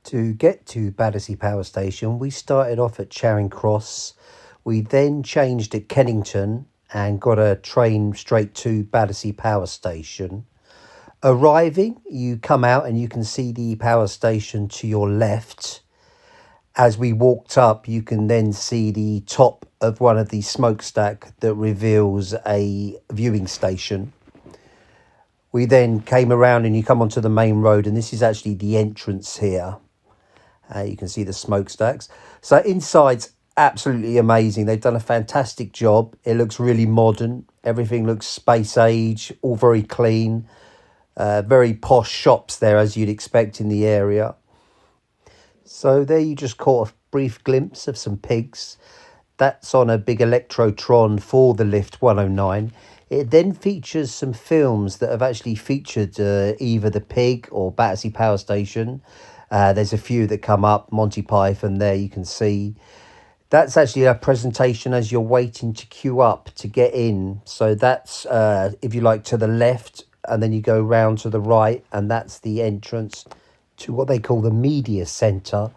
To get to Battersea Power Station, we started off at Charing Cross. We then changed at Kennington and got a train straight to Battersea Power Station. Arriving, you come out and you can see the power station to your left. As we walked up, you can then see the top of one of the smokestack that reveals a viewing station. We then came around and you come onto the main road, and this is actually the entrance here. You can see the smokestacks. So inside's absolutely amazing. They've done a fantastic job. It looks really modern. Everything looks space age, all very clean. Very posh shops there, as you'd expect in the area. So there you just caught a brief glimpse of some pigs. That's on a big electrotron for the lift 109. It then features some films that have actually featured either the pig or Battersea Power Station. There's a few that come up, Monty Python there you can see. That's actually a presentation as you're waiting to queue up to get in. So that's, if you like, to the left, and then you go round to the right, and that's the entrance to what they call the media centre.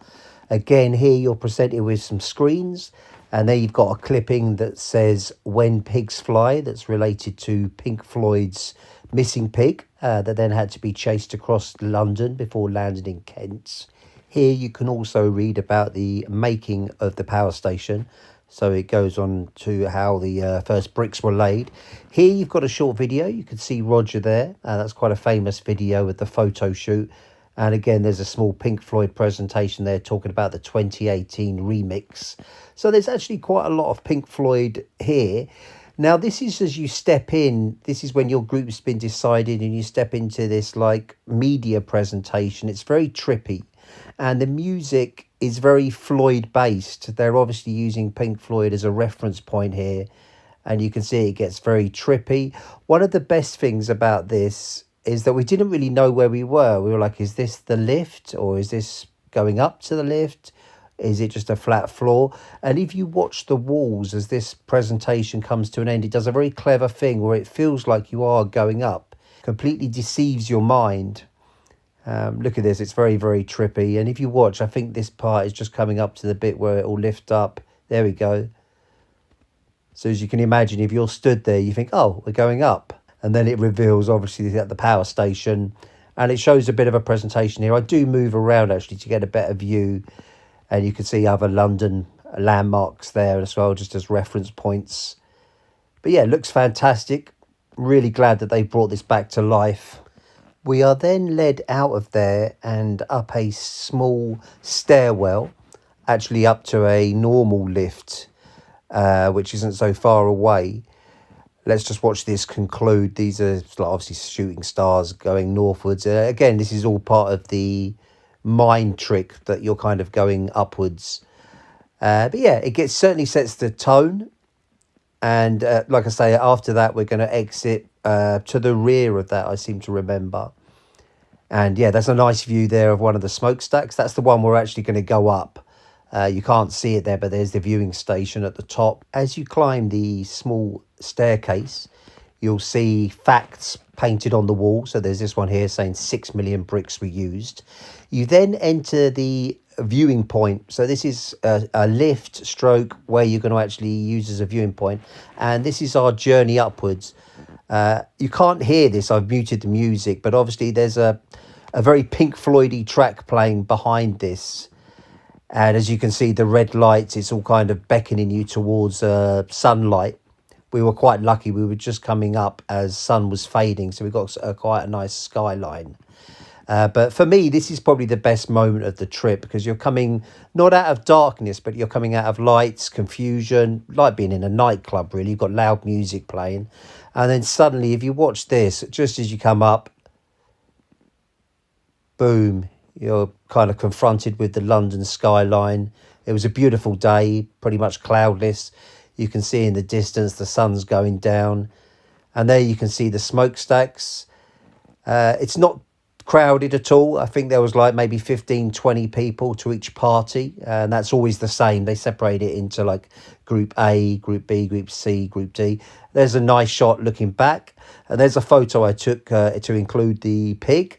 Again, here you're presented with some screens, and there you've got a clipping that says "When Pigs Fly," that's related to Pink Floyd's Missing Pig, that then had to be chased across London before landing in Kent. Here you can also read about the making of the power station. So it goes on to how the first bricks were laid. Here you've got a short video. You can see Roger there. That's quite a famous video with the photo shoot. And again, there's a small Pink Floyd presentation there talking about the 2018 remix. So there's actually quite a lot of Pink Floyd here. Now, this is as you step in, this is when your group's been decided and you step into this like media presentation. It's very trippy. And the music is very Floyd based. They're obviously using Pink Floyd as a reference point here. And you can see it gets very trippy. One of the best things about this is that we didn't really know where we were. We were like, is this the lift, or is this going up to the lift? Is it just a flat floor? And if you watch the walls as this presentation comes to an end, it does a very clever thing where it feels like you are going up. Completely deceives your mind. Look at this, it's very, very trippy. And if you watch, I think this part is just coming up to the bit where it will lift up. There we go. So as you can imagine, if you're stood there, you think, oh, we're going up. And then it reveals, obviously, at the power station. And it shows a bit of a presentation here. I do move around, actually, to get a better view. And you can see other London landmarks there as well, just as reference points. But yeah, it looks fantastic. Really glad that they brought this back to life. We are then led out of there and up a small stairwell, actually up to a normal lift, which isn't so far away. Let's just watch this conclude. These are obviously shooting stars going northwards. Again, this is all part of the mind trick that you're kind of going upwards. But yeah, it certainly sets the tone. And like I say, after that, we're going to exit to the rear of that, I seem to remember. And yeah, there's a nice view there of one of the smokestacks. That's the one we're actually going to go up. You can't see it there, but there's the viewing station at the top. As you climb the small staircase, you'll see facts painted on the wall. So there's this one here saying 6 million bricks were used. You then enter the viewing point. So this is a lift stroke where you're going to actually use as a viewing point. And this is our journey upwards. You can't hear this. I've muted the music, but obviously there's a very Pink Floyd-y track playing behind this. And as you can see, the red lights, it's all kind of beckoning you towards sunlight. We were quite lucky. We were just coming up as sun was fading, so we got quite a nice skyline. But for me, this is probably the best moment of the trip, because you're coming not out of darkness, but you're coming out of lights, confusion, like being in a nightclub, really. You've got loud music playing. And then suddenly, if you watch this, just as you come up, boom, you're kind of confronted with the London skyline. It was a beautiful day, pretty much cloudless. You can see in the distance the sun's going down. And there you can see the smokestacks. It's not crowded at all. I think there was like maybe 15, 20 people to each party. And that's always the same. They separate it into like Group A, Group B, Group C, Group D. There's a nice shot looking back. And there's a photo I took to include the pig.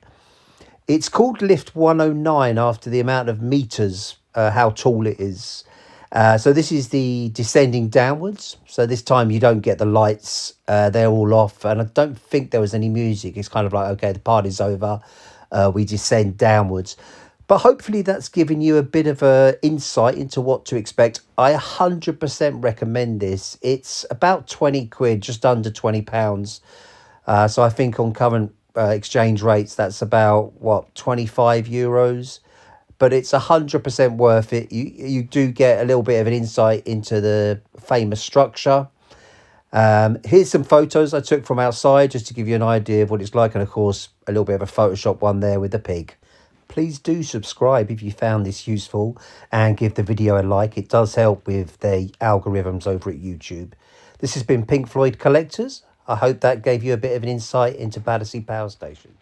It's called Lift 109 after the amount of meters, how tall it is. So this is the descending downwards. So this time you don't get the lights. They're all off. And I don't think there was any music. It's kind of like, okay, the party's over. We descend downwards. But hopefully that's given you a bit of a insight into what to expect. I 100% recommend this. It's about 20 quid, just under £20. So I think on current exchange rates, that's about, what, 25 euros? But it's 100% worth it. You do get a little bit of an insight into the famous structure. Here's some photos I took from outside just to give you an idea of what it's like. And of course, a little bit of a Photoshop one there with the pig. Please do subscribe if you found this useful and give the video a like. It does help with the algorithms over at YouTube. This has been Pink Floyd Collectors. I hope that gave you a bit of an insight into Battersea Power Station.